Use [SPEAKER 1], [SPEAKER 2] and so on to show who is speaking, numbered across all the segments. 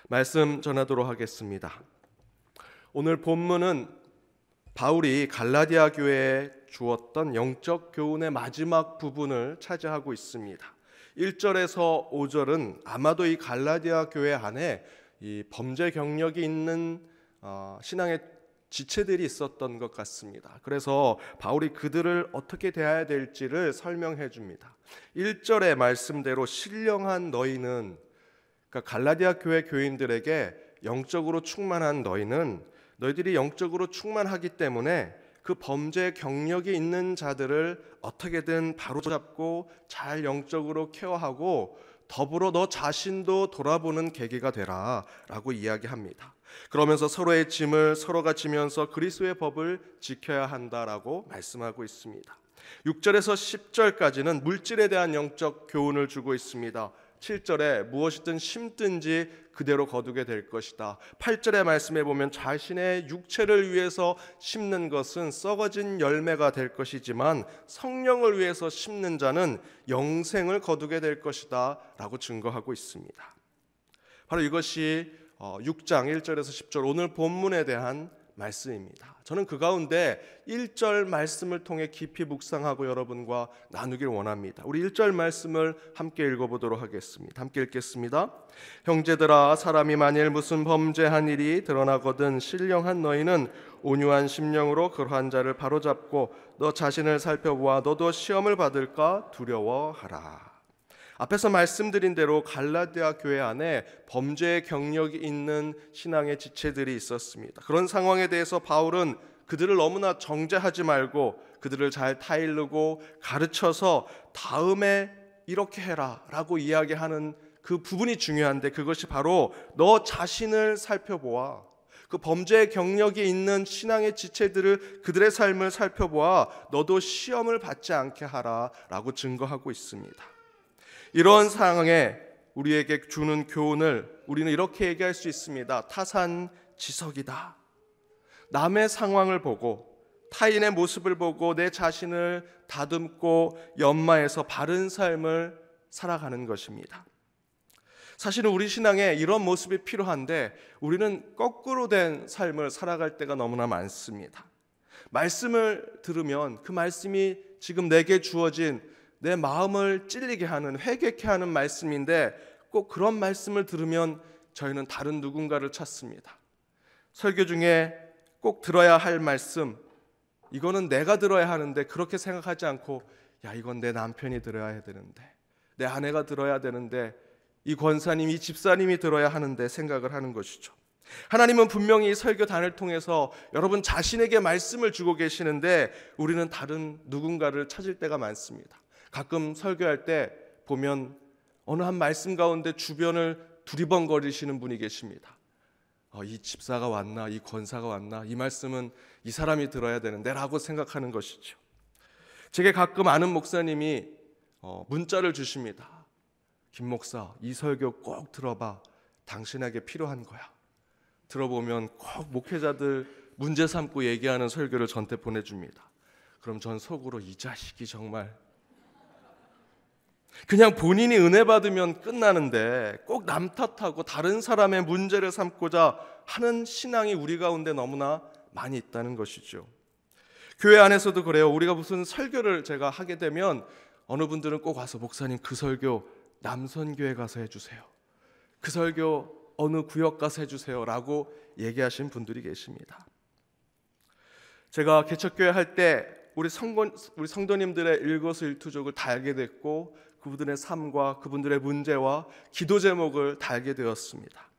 [SPEAKER 1] 말씀 전하도록 하겠습니다. 오늘 본문은 바울이 갈라디아 교회에 주었던 영적 교훈의 마지막 부분을 차지하고 있습니다. 1절에서 5절은 아마도 이 갈라디아 교회 안에 이 범죄 경력이 있는 신앙의 지체들이 있었던 것 같습니다. 그래서 바울이 그들을 어떻게 대해야 될지를 설명해 줍니다. 1절의 말씀대로 신령한 너희는, 그러니까 갈라디아 교회 교인들에게 영적으로 충만한 너희들이 영적으로 충만하기 때문에 그 범죄 경력이 있는 자들을 어떻게든 바로잡고 잘 영적으로 케어하고 더불어 너 자신도 돌아보는 계기가 되라 라고 이야기합니다. 그러면서 서로의 짐을 서로가 지면서 그리스도의 법을 지켜야 한다라고 말씀하고 있습니다. 6절에서 10절까지는 물질에 대한 영적 교훈을 주고 있습니다. 7절에 무엇이든 심든지 그대로 거두게 될 것이다. 8절의 말씀에 보면 자신의 육체를 위해서 심는 것은 썩어진 열매가 될 것이지만 성령을 위해서 심는 자는 영생을 거두게 될 것이다 라고 증거하고 있습니다. 바로 이것이 6장 1절에서 10절 오늘 본문에 대한 말씀입니다. 저는 그 가운데 1절 말씀을 통해 깊이 묵상하고 여러분과 나누길 원합니다. 우리 1절 말씀을 함께 읽어보도록 하겠습니다. 함께 읽겠습니다. 형제들아, 사람이 만일 무슨 범죄한 일이 드러나거든 신령한 너희는 온유한 심령으로 그러한 자를 바로잡고 너 자신을 살펴보아 너도 시험을 받을까 두려워하라. 앞에서 말씀드린 대로 갈라디아 교회 안에 범죄의 경력이 있는 신앙의 지체들이 있었습니다. 그런 상황에 대해서 바울은 그들을 너무나 정죄하지 말고 그들을 잘 타일르고 가르쳐서 다음에 이렇게 해라 라고 이야기하는 그 부분이 중요한데, 그것이 바로 너 자신을 살펴보아, 그 범죄의 경력이 있는 신앙의 지체들을, 그들의 삶을 살펴보아 너도 시험을 받지 않게 하라 라고 증거하고 있습니다. 이런 상황에 우리에게 주는 교훈을 우리는 이렇게 얘기할 수 있습니다. 타산지석이다. 남의 상황을 보고 타인의 모습을 보고 내 자신을 다듬고 연마해서 바른 삶을 살아가는 것입니다. 사실은 우리 신앙에 이런 모습이 필요한데 우리는 거꾸로 된 삶을 살아갈 때가 너무나 많습니다. 말씀을 들으면 그 말씀이 지금 내게 주어진 내 마음을 찔리게 하는, 회개케 하는 말씀인데 꼭 그런 말씀을 들으면 저희는 다른 누군가를 찾습니다. 설교 중에 꼭 들어야 할 말씀, 이거는 내가 들어야 하는데 그렇게 생각하지 않고 야, 이건 내 남편이 들어야 되는데, 내 아내가 들어야 되는데, 이 권사님, 이 집사님이 들어야 하는데 생각을 하는 것이죠. 하나님은 분명히 설교단을 통해서 여러분 자신에게 말씀을 주고 계시는데 우리는 다른 누군가를 찾을 때가 많습니다. 가끔 설교할 때 보면 어느 한 말씀 가운데 주변을 두리번거리시는 분이 계십니다. 이 집사가 왔나, 이 권사가 왔나, 이 말씀은 이 사람이 들어야 되는데 라고 생각하는 것이죠. 제게 가끔 아는 목사님이 문자를 주십니다. 김 목사, 이 설교 꼭 들어봐. 당신에게 필요한 거야. 들어보면 꼭 목회자들 문제 삼고 얘기하는 설교를 저한테 보내줍니다. 그럼 전 속으로 이 자식이 정말, 그냥 본인이 은혜 받으면 끝나는데 꼭 남 탓하고 다른 사람의 문제를 삼고자 하는 신앙이 우리 가운데 너무나 많이 있다는 것이죠. 교회 안에서도 그래요. 우리가 무슨 설교를 제가 하게 되면 어느 분들은 꼭 와서 목사님 그 설교 남선교회 가서 해주세요. 그 설교 어느 구역 가서 해주세요 라고 얘기하신 분들이 계십니다. 제가 개척교회 할 때 우리 성도님들의 일거수일투족을 다 알게 됐고 그분들의 삶과 그분들의 문제와 기도 제목을 다 알게 되었습니다.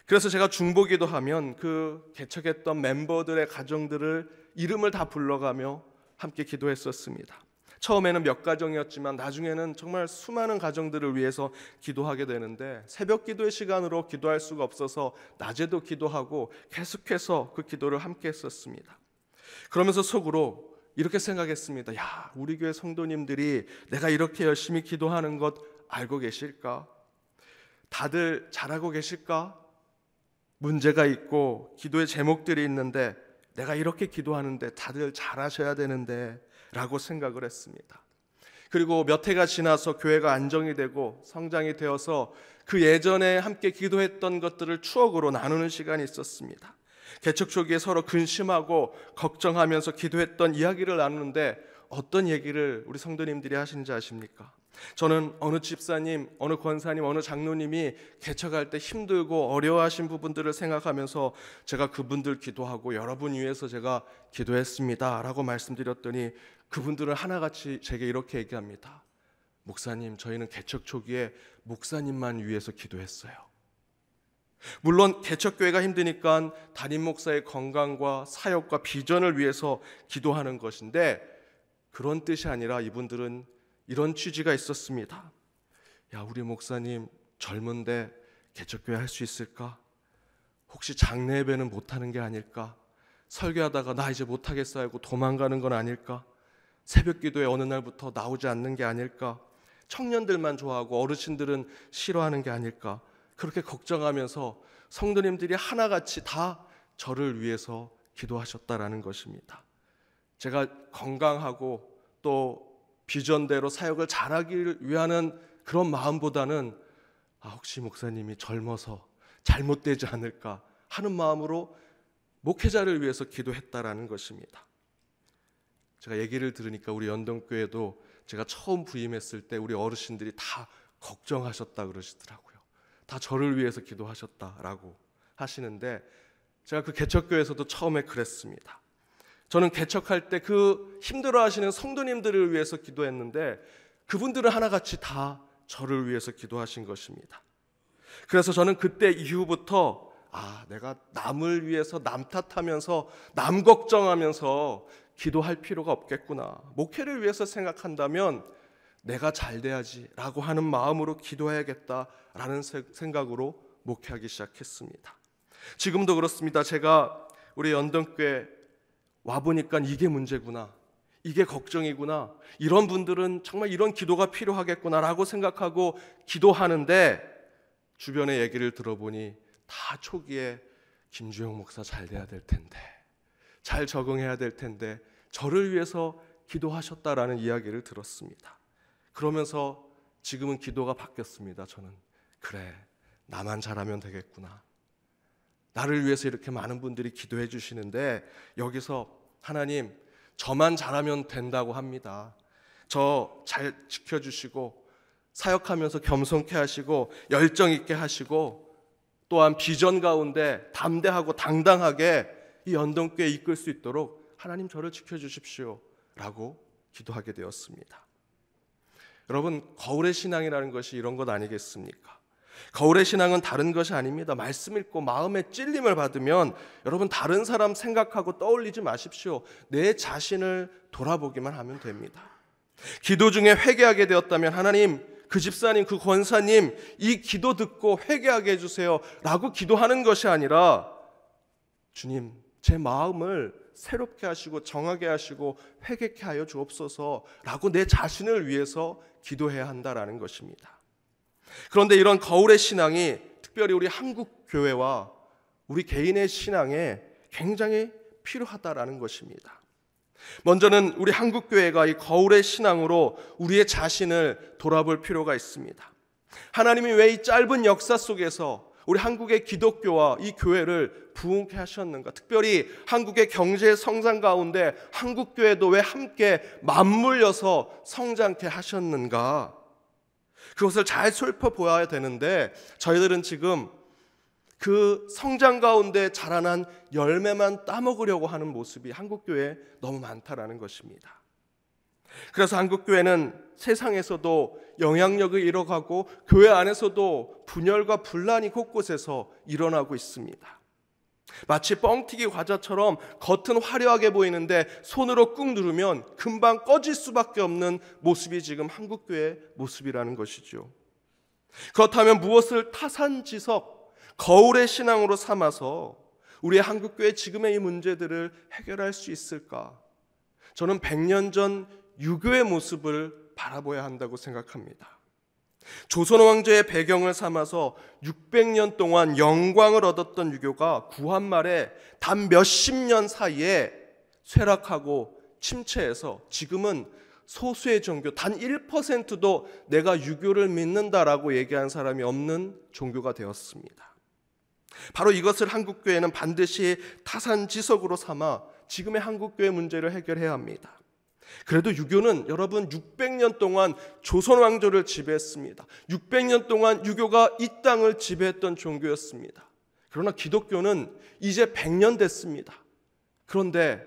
[SPEAKER 1] 그래서 제가 중보기도 하면 그 개척했던 멤버들의 가정들을 이름을 다 불러가며 함께 기도했었습니다. 처음에는 몇 가정이었지만 나중에는 정말 수많은 가정들을 위해서 기도하게 되는데 새벽 기도의 시간으로 기도할 수가 없어서 낮에도 기도하고 계속해서 그 기도를 함께 했었습니다. 그러면서 속으로 이렇게 생각했습니다. 야, 우리 교회 성도님들이 내가 이렇게 열심히 기도하는 것 알고 계실까? 다들 잘하고 계실까? 문제가 있고 기도의 제목들이 있는데 내가 이렇게 기도하는데 다들 잘하셔야 되는데 라고 생각을 했습니다. 그리고 몇 해가 지나서 교회가 안정이 되고 성장이 되어서 그 예전에 함께 기도했던 것들을 추억으로 나누는 시간이 있었습니다. 개척 초기에 서로 근심하고 걱정하면서 기도했던 이야기를 나누는데 어떤 얘기를 우리 성도님들이 하시는지 아십니까? 저는 어느 집사님, 어느 권사님, 어느 장로님이 개척할 때 힘들고 어려워하신 부분들을 생각하면서 제가 그분들 기도하고 여러분 위해서 제가 기도했습니다 라고 말씀드렸더니 그분들은 하나같이 제게 이렇게 얘기합니다. 목사님, 저희는 개척 초기에 목사님만 위해서 기도했어요. 물론 개척교회가 힘드니까 담임 목사의 건강과 사역과 비전을 위해서 기도하는 것인데 그런 뜻이 아니라 이분들은 이런 취지가 있었습니다. 야, 우리 목사님 젊은데 개척교회 할 수 있을까? 혹시 장례 예배는 못하는 게 아닐까? 설교하다가 나 이제 못하겠어 하고 도망가는 건 아닐까? 새벽 기도에 어느 날부터 나오지 않는 게 아닐까? 청년들만 좋아하고 어르신들은 싫어하는 게 아닐까? 그렇게 걱정하면서 성도님들이 하나같이 다 저를 위해서 기도하셨다라는 것입니다. 제가 건강하고 또 비전대로 사역을 잘하기를 위하는 그런 마음보다는 혹시 목사님이 젊어서 잘못되지 않을까 하는 마음으로 목회자를 위해서 기도했다라는 것입니다. 제가 얘기를 들으니까 우리 연동교회도 제가 처음 부임했을 때 우리 어르신들이 다 걱정하셨다 그러시더라고요. 다 저를 위해서 기도하셨다라고 하시는데 제가 그 개척교회에서도 처음에 그랬습니다. 저는 개척할 때 그 힘들어하시는 성도님들을 위해서 기도했는데 그분들은 하나같이 다 저를 위해서 기도하신 것입니다. 그래서 저는 그때 이후부터 내가 남을 위해서 남 탓하면서 남 걱정하면서 기도할 필요가 없겠구나. 목회를 위해서 생각한다면 내가 잘 돼야지 라고 하는 마음으로 기도해야겠다라는 생각으로 목회하기 시작했습니다. 지금도 그렇습니다. 제가 우리 연동교회 와보니까 이게 문제구나, 이게 걱정이구나, 이런 분들은 정말 이런 기도가 필요하겠구나라고 생각하고 기도하는데 주변의 얘기를 들어보니 다 초기에 김주영 목사 잘 돼야 될 텐데, 잘 적응해야 될 텐데 저를 위해서 기도하셨다라는 이야기를 들었습니다. 그러면서 지금은 기도가 바뀌었습니다. 저는 그래, 나만 잘하면 되겠구나. 나를 위해서 이렇게 많은 분들이 기도해 주시는데 여기서 하나님 저만 잘하면 된다고 합니다. 저 잘 지켜주시고 사역하면서 겸손케 하시고 열정 있게 하시고 또한 비전 가운데 담대하고 당당하게 이 연동교회 이끌 수 있도록 하나님 저를 지켜주십시오 라고 기도하게 되었습니다. 여러분, 거울의 신앙이라는 것이 이런 것 아니겠습니까? 거울의 신앙은 다른 것이 아닙니다. 말씀 읽고 마음의 찔림을 받으면 여러분 다른 사람 생각하고 떠올리지 마십시오. 내 자신을 돌아보기만 하면 됩니다. 기도 중에 회개하게 되었다면 하나님, 그 집사님, 그 권사님 이 기도 듣고 회개하게 해주세요 라고 기도하는 것이 아니라 주님, 제 마음을 새롭게 하시고 정하게 하시고 회개케 하여 주옵소서 라고 내 자신을 위해서 기도해야 한다라는 것입니다. 그런데 이런 거울의 신앙이 특별히 우리 한국 교회와 우리 개인의 신앙에 굉장히 필요하다라는 것입니다. 먼저는 우리 한국 교회가 이 거울의 신앙으로 우리의 자신을 돌아볼 필요가 있습니다. 하나님이 왜 이 짧은 역사 속에서 우리 한국의 기독교와 이 교회를 부흥케 하셨는가? 특별히 한국의 경제 성장 가운데 한국 교회도 왜 함께 맞물려서 성장케 하셨는가? 그것을 잘 살펴보아야 되는데 저희들은 지금 그 성장 가운데 자라난 열매만 따먹으려고 하는 모습이 한국교회에 너무 많다라는 것입니다. 그래서 한국교회는 세상에서도 영향력을 잃어가고 교회 안에서도 분열과 분란이 곳곳에서 일어나고 있습니다. 마치 뻥튀기 과자처럼 겉은 화려하게 보이는데 손으로 꾹 누르면 금방 꺼질 수밖에 없는 모습이 지금 한국교회의 모습이라는 것이죠. 그렇다면 무엇을 타산지석, 거울의 신앙으로 삼아서 우리의 한국교회 지금의 이 문제들을 해결할 수 있을까? 저는 100년 전 유교의 모습을 바라봐야 한다고 생각합니다. 조선 왕조의 배경을 삼아서 600년 동안 영광을 얻었던 유교가 구한 말에 단 몇십 년 사이에 쇠락하고 침체해서 지금은 소수의 종교, 단 1%도 내가 유교를 믿는다라고 얘기한 사람이 없는 종교가 되었습니다. 바로 이것을 한국교회는 반드시 타산지석으로 삼아 지금의 한국교회 문제를 해결해야 합니다. 그래도 유교는 여러분 600년 동안 조선 왕조를 지배했습니다. 600년 동안 유교가 이 땅을 지배했던 종교였습니다. 그러나 기독교는 이제 100년 됐습니다. 그런데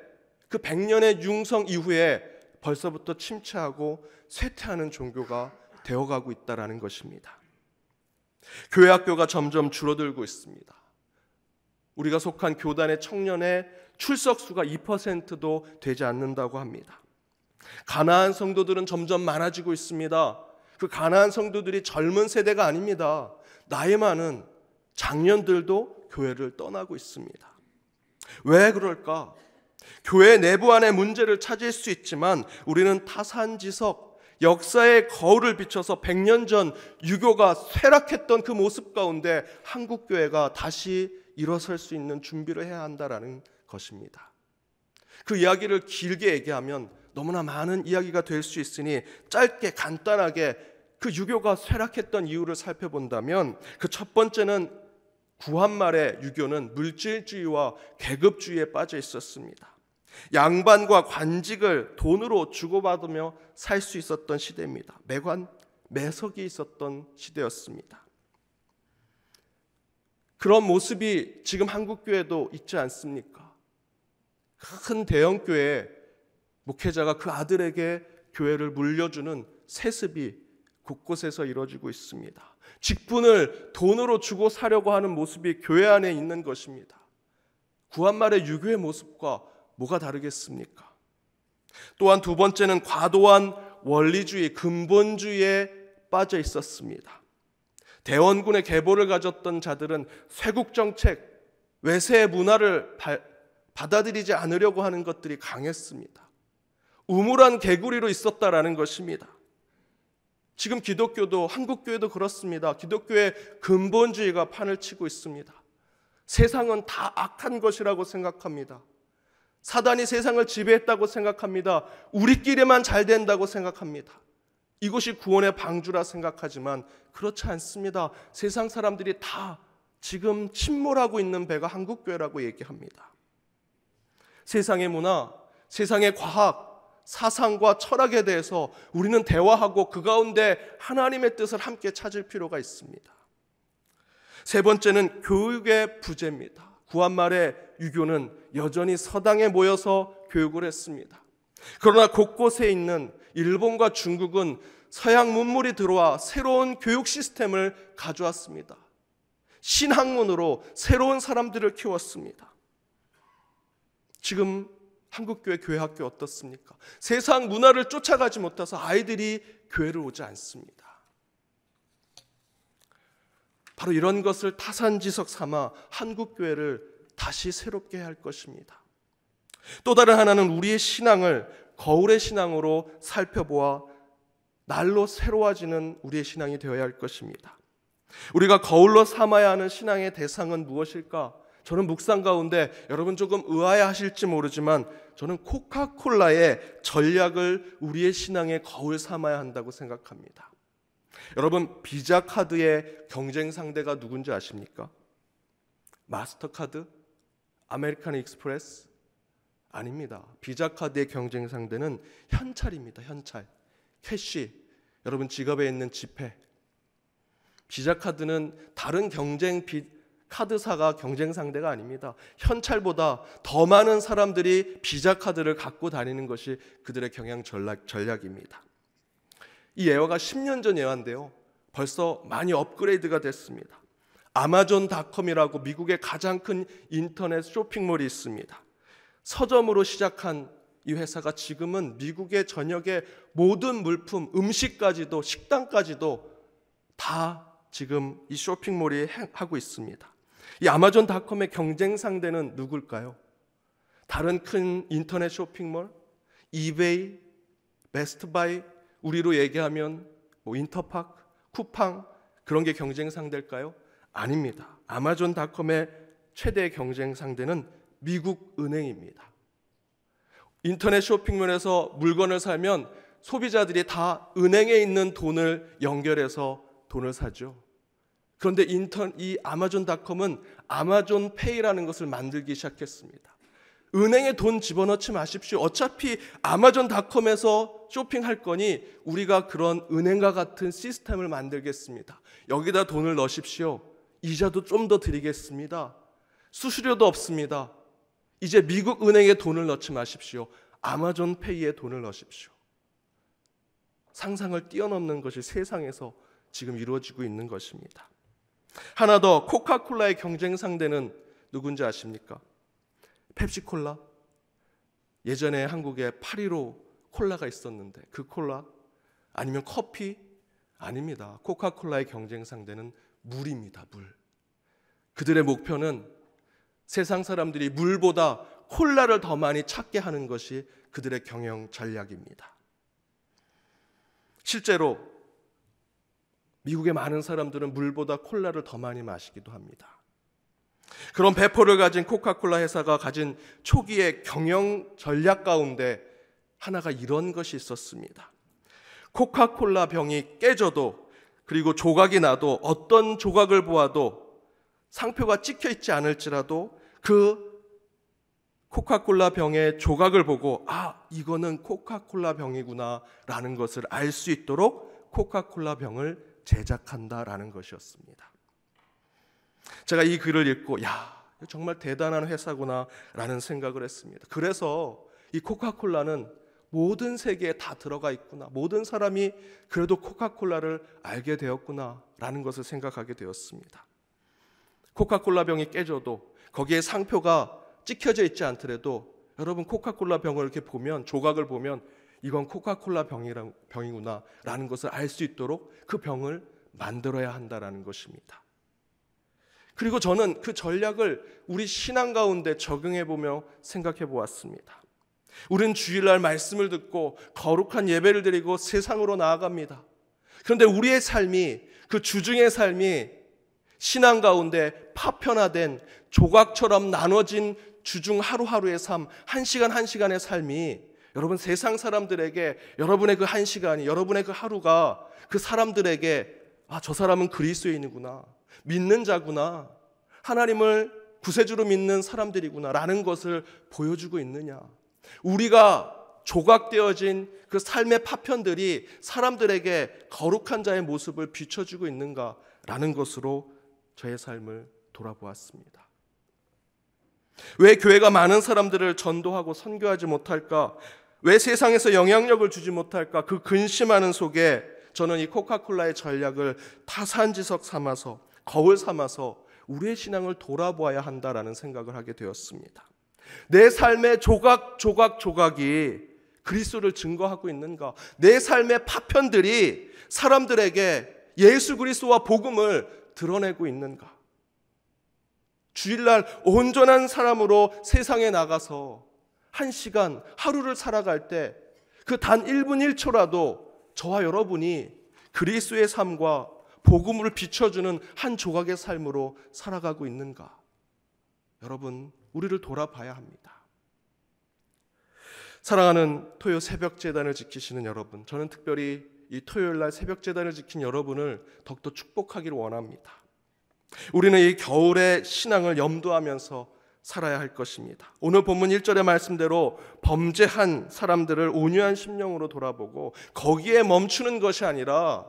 [SPEAKER 1] 그 100년의 융성 이후에 벌써부터 침체하고 쇠퇴하는 종교가 되어가고 있다는 것입니다. 교회 학교가 점점 줄어들고 있습니다. 우리가 속한 교단의 청년의 출석수가 2%도 되지 않는다고 합니다. 가나안 성도들은 점점 많아지고 있습니다. 그 가나안 성도들이 젊은 세대가 아닙니다. 나이 많은 장년들도 교회를 떠나고 있습니다. 왜 그럴까? 교회 내부 안의 문제를 찾을 수 있지만 우리는 타산지석, 역사의 거울을 비춰서 100년 전 유교가 쇠락했던 그 모습 가운데 한국교회가 다시 일어설 수 있는 준비를 해야 한다는 것입니다. 그 이야기를 길게 얘기하면 너무나 많은 이야기가 될 수 있으니 짧게 간단하게 그 유교가 쇠락했던 이유를 살펴본다면 그 첫 번째는 구한 말의 유교는 물질주의와 계급주의에 빠져 있었습니다. 양반과 관직을 돈으로 주고받으며 살 수 있었던 시대입니다. 매관, 매석이 있었던 시대였습니다. 그런 모습이 지금 한국교회도 있지 않습니까? 큰 대형교회 목회자가 그 아들에게 교회를 물려주는 세습이 곳곳에서 이루어지고 있습니다. 직분을 돈으로 주고 사려고 하는 모습이 교회 안에 있는 것입니다. 구한말의 유교의 모습과 뭐가 다르겠습니까? 또한 두 번째는 과도한 원리주의, 근본주의에 빠져 있었습니다. 대원군의 계보를 가졌던 자들은 쇄국정책, 외세의 문화를 받아들이지 않으려고 하는 것들이 강했습니다. 우물한 개구리로 있었다라는 것입니다. 지금 기독교도, 한국교회도 그렇습니다. 기독교의 근본주의가 판을 치고 있습니다. 세상은 다 악한 것이라고 생각합니다. 사단이 세상을 지배했다고 생각합니다. 우리끼리만 잘 된다고 생각합니다. 이것이 구원의 방주라 생각하지만 그렇지 않습니다. 세상 사람들이 다 지금 침몰하고 있는 배가 한국교회라고 얘기합니다. 세상의 문화, 세상의 과학, 사상과 철학에 대해서 우리는 대화하고 그 가운데 하나님의 뜻을 함께 찾을 필요가 있습니다. 세 번째는 교육의 부재입니다. 구한말의 유교는 여전히 서당에 모여서 교육을 했습니다. 그러나 곳곳에 있는 일본과 중국은 서양 문물이 들어와 새로운 교육 시스템을 가져왔습니다. 신학문으로 새로운 사람들을 키웠습니다. 지금 한국교회 교회학교 어떻습니까? 세상 문화를 쫓아가지 못해서 아이들이 교회를 오지 않습니다. 바로 이런 것을 타산지석 삼아 한국교회를 다시 새롭게 해야 할 것입니다. 또 다른 하나는 우리의 신앙을 거울의 신앙으로 살펴보아 날로 새로워지는 우리의 신앙이 되어야 할 것입니다. 우리가 거울로 삼아야 하는 신앙의 대상은 무엇일까? 저는 묵상 가운데 여러분 조금 의아해하실지 모르지만 저는 코카콜라의 전략을 우리의 신앙의 거울 삼아야 한다고 생각합니다. 여러분 비자카드의 경쟁 상대가 누군지 아십니까? 마스터카드? 아메리칸 익스프레스? 아닙니다. 비자카드의 경쟁 상대는 현찰입니다. 현찰. 캐시. 여러분 지갑에 있는 지폐. 비자카드는 다른 카드사가 경쟁 상대가 아닙니다. 현찰보다 더 많은 사람들이 비자카드를 갖고 다니는 것이 그들의 경영 전략입니다. 이 예화가 10년 전 예화인데요. 벌써 많이 업그레이드가 됐습니다. 아마존닷컴이라고 미국의 가장 큰 인터넷 쇼핑몰이 있습니다. 서점으로 시작한 이 회사가 지금은 미국의 전역의 모든 물품, 음식까지도 식당까지도 다 지금 이 쇼핑몰이 하고 있습니다. 이 아마존닷컴의 경쟁 상대는 누굴까요? 다른 큰 인터넷 쇼핑몰, 이베이, 베스트바이, 우리로 얘기하면 인터파크, 쿠팡 그런 게 경쟁 상대일까요? 아닙니다. 아마존닷컴의 최대 경쟁 상대는 미국 은행입니다. 인터넷 쇼핑몰에서 물건을 사면 소비자들이 다 은행에 있는 돈을 연결해서 돈을 사죠. 그런데 이 아마존닷컴은 아마존페이라는 것을 만들기 시작했습니다. 은행에 돈 집어넣지 마십시오. 어차피 아마존닷컴에서 쇼핑할 거니 우리가 그런 은행과 같은 시스템을 만들겠습니다. 여기다 돈을 넣으십시오. 이자도 좀 더 드리겠습니다. 수수료도 없습니다. 이제 미국 은행에 돈을 넣지 마십시오. 아마존페이에 돈을 넣으십시오. 상상을 뛰어넘는 것이 세상에서 지금 이루어지고 있는 것입니다. 하나 더, 코카콜라의 경쟁 상대는 누군지 아십니까? 펩시콜라. 예전에 한국에 8.15 콜라가 있었는데 그 콜라? 아니면 커피? 아닙니다. 코카콜라의 경쟁 상대는 물입니다. 물. 그들의 목표는 세상 사람들이 물보다 콜라를 더 많이 찾게 하는 것이 그들의 경영 전략입니다. 실제로 미국의 많은 사람들은 물보다 콜라를 더 많이 마시기도 합니다. 그런 배포를 가진 코카콜라 회사가 가진 초기의 경영 전략 가운데 하나가 이런 것이 있었습니다. 코카콜라 병이 깨져도, 그리고 조각이 나도, 어떤 조각을 보아도 상표가 찍혀 있지 않을지라도 그 코카콜라 병의 조각을 보고 이거는 코카콜라 병이구나 라는 것을 알 수 있도록 코카콜라 병을 제작한다라는 것이었습니다. 제가 이 글을 읽고 정말 대단한 회사구나 라는 생각을 했습니다. 그래서 이 코카콜라는 모든 세계에 다 들어가 있구나, 모든 사람이 그래도 코카콜라를 알게 되었구나 라는 것을 생각하게 되었습니다. 코카콜라 병이 깨져도 거기에 상표가 찍혀져 있지 않더라도 여러분 코카콜라 병을 이렇게 보면, 조각을 보면 이건 코카콜라 병이구나 라는 것을 알 수 있도록 그 병을 만들어야 한다라는 것입니다. 그리고 저는 그 전략을 우리 신앙 가운데 적용해 보며 생각해 보았습니다. 우리는 주일날 말씀을 듣고 거룩한 예배를 드리고 세상으로 나아갑니다. 그런데 우리의 삶이, 그 주중의 삶이 신앙 가운데 파편화된 조각처럼 나눠진 주중 하루하루의 삶, 한 시간 한 시간의 삶이 여러분 세상 사람들에게 여러분의 그 한 시간이, 여러분의 그 하루가 그 사람들에게 저 사람은 그리스도인이구나, 믿는 자구나, 하나님을 구세주로 믿는 사람들이구나 라는 것을 보여주고 있느냐, 우리가 조각되어진 그 삶의 파편들이 사람들에게 거룩한 자의 모습을 비춰주고 있는가 라는 것으로 저의 삶을 돌아보았습니다. 왜 교회가 많은 사람들을 전도하고 선교하지 못할까? 왜 세상에서 영향력을 주지 못할까? 그 근심하는 속에 저는 이 코카콜라의 전략을 타산지석 삼아서, 거울 삼아서 우리의 신앙을 돌아보아야 한다라는 생각을 하게 되었습니다. 내 삶의 조각이 그리스도를 증거하고 있는가? 내 삶의 파편들이 사람들에게 예수 그리스도와 복음을 드러내고 있는가? 주일날 온전한 사람으로 세상에 나가서 한 시간, 하루를 살아갈 때 그 단 1분 1초라도 저와 여러분이 그리스도의 삶과 복음을 비춰주는 한 조각의 삶으로 살아가고 있는가? 여러분, 우리를 돌아봐야 합니다. 사랑하는 토요 새벽 제단을 지키시는 여러분, 저는 특별히 이 토요일날 새벽 제단을 지킨 여러분을 더욱더 축복하기를 원합니다. 우리는 이 겨울의 신앙을 염두하면서 살아야 할 것입니다. 오늘 본문 1절의 말씀대로 범죄한 사람들을 온유한 심령으로 돌아보고 거기에 멈추는 것이 아니라,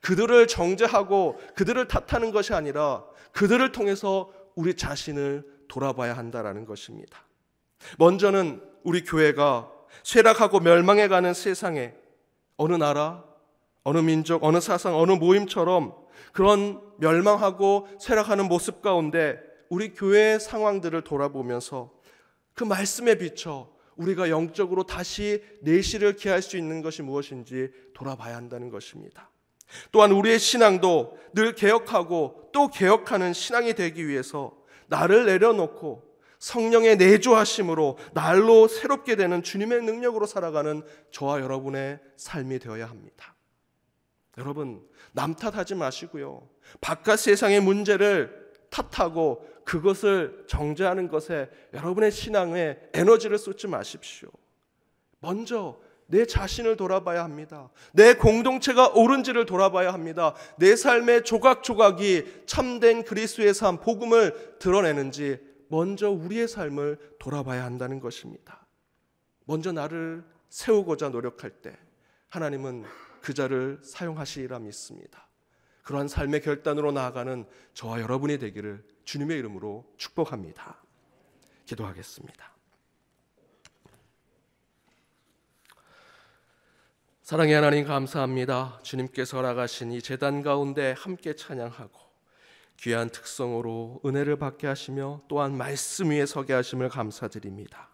[SPEAKER 1] 그들을 정죄하고 그들을 탓하는 것이 아니라 그들을 통해서 우리 자신을 돌아봐야 한다라는 것입니다. 먼저는 우리 교회가 쇠락하고 멸망해가는 세상에 어느 나라, 어느 민족, 어느 사상, 어느 모임처럼 그런 멸망하고 쇠락하는 모습 가운데 우리 교회의 상황들을 돌아보면서 그 말씀에 비춰 우리가 영적으로 다시 내실을 기할 수 있는 것이 무엇인지 돌아봐야 한다는 것입니다. 또한 우리의 신앙도 늘 개혁하고 또 개혁하는 신앙이 되기 위해서 나를 내려놓고 성령의 내주하심으로 날로 새롭게 되는 주님의 능력으로 살아가는 저와 여러분의 삶이 되어야 합니다. 여러분, 남 탓하지 마시고요, 바깥 세상의 문제를 탓하고 그것을 정죄하는 것에 여러분의 신앙에 에너지를 쏟지 마십시오. 먼저 내 자신을 돌아봐야 합니다. 내 공동체가 옳은지를 돌아봐야 합니다. 내 삶의 조각조각이 참된 그리스도의 삶, 복음을 드러내는지 먼저 우리의 삶을 돌아봐야 한다는 것입니다. 먼저 나를 세우고자 노력할 때 하나님은 그 자를 사용하시리라 믿습니다. 그러한 삶의 결단으로 나아가는 저와 여러분이 되기를 주님의 이름으로 축복합니다. 기도하겠습니다. 사랑의 하나님 감사합니다. 주님께서 허락하신 이 제단 가운데 함께 찬양하고 귀한 특성으로 은혜를 받게 하시며 또한 말씀 위에 서게 하심을 감사드립니다.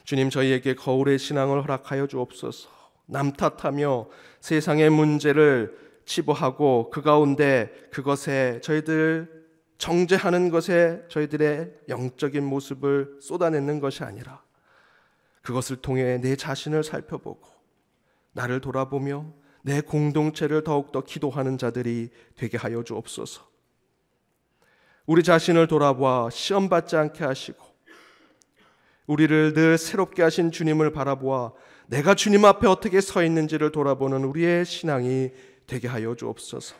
[SPEAKER 1] 주님, 저희에게 거울의 신앙을 허락하여 주옵소서. 남 탓하며 세상의 문제를 치부하고 그 가운데 그것에 저희들 정죄하는 것에 저희들의 영적인 모습을 쏟아내는 것이 아니라 그것을 통해 내 자신을 살펴보고 나를 돌아보며 내 공동체를 더욱더 기도하는 자들이 되게 하여 주옵소서. 우리 자신을 돌아보아 시험받지 않게 하시고 우리를 늘 새롭게 하신 주님을 바라보아 내가 주님 앞에 어떻게 서 있는지를 돌아보는 우리의 신앙이 되게 하여 주옵소서.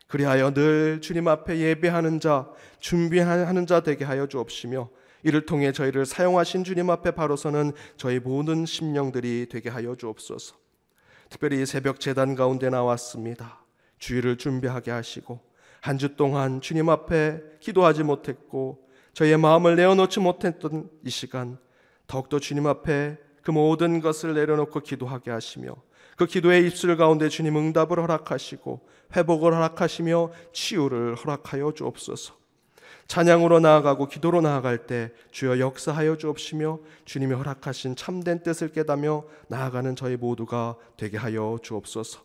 [SPEAKER 1] 그리하여 늘 주님 앞에 예배하는 자, 준비하는 자 되게 하여 주옵시며 이를 통해 저희를 사용하신 주님 앞에 바로 서는 저희 모든 심령들이 되게 하여 주옵소서. 특별히 새벽 제단 가운데 나왔습니다. 주일을 준비하게 하시고 한 주 동안 주님 앞에 기도하지 못했고 저희의 마음을 내어놓지 못했던 이 시간 더욱더 주님 앞에 그 모든 것을 내려놓고 기도하게 하시며 그 기도의 입술 가운데 주님 응답을 허락하시고 회복을 허락하시며 치유를 허락하여 주옵소서. 찬양으로 나아가고 기도로 나아갈 때 주여 역사하여 주옵시며 주님이 허락하신 참된 뜻을 깨닫며 나아가는 저희 모두가 되게 하여 주옵소서.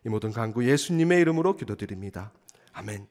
[SPEAKER 1] 이 모든 간구 예수님의 이름으로 기도드립니다. 아멘.